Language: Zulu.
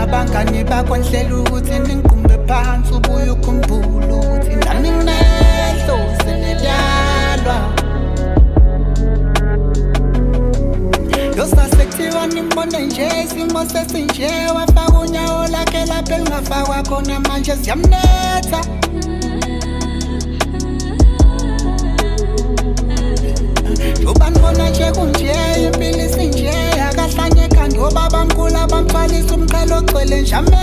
Nabangani bakho nhlela ukuthi ningiqumbe phansi ubuye ukhumbule ukuthi nami nginedlozi nebyalwa. Yosasekuthiwa nimbone nje isimo sesinje wafaka unyawo lakhe lapha elingafakwa khona manje siyamnetha. Ubanibona nje kunje impilo isinje akahlanye ekhanda obabamkhulu abamthwalisa umqhele ogcwele njame